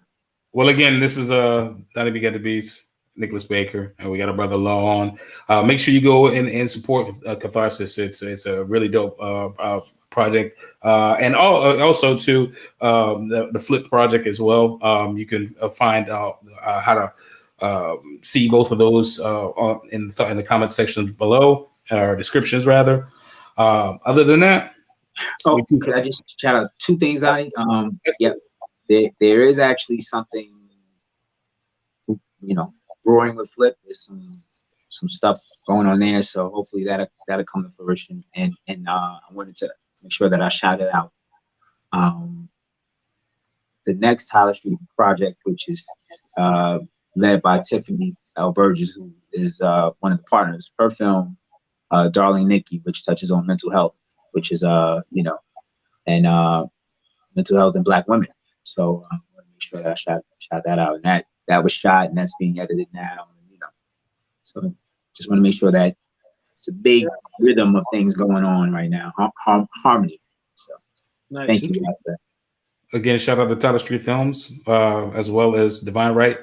Well, again, this is Donnie B GotDaBeats Nicholas Baker, and we got our brother Law on. Make sure you go and support Catharsis. It's a really dope project, and also too the Flip project as well. You can find out how to see both of those in the comment section below, or descriptions rather. Other than that, could I just shout out two things, Donnie? Yeah, there is actually something, brewing with Flip. There's some stuff going on there, so hopefully that'll come to fruition. And I wanted to make sure that I shout it out. The next Tyler Street project, which is led by Tiffany L. Burgess, who is one of the partners. Her film, Darling Nikki, which touches on mental health, which is and mental health in Black women. So I want to make sure that I shout that out, and that was shot and that's being edited now. So just want to make sure that it's a big rhythm of things going on right now, harmony. So nice. Thank you for that. Again, shout out to Tyler Street Films, as well as Divine Right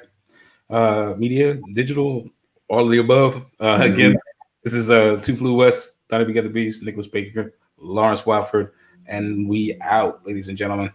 Media, Digital, all of the above. Again, this is 2 Flu West, Donnie B GotDaBeats, Nicholas Baker, Lawrence Watford, and we out, ladies and gentlemen.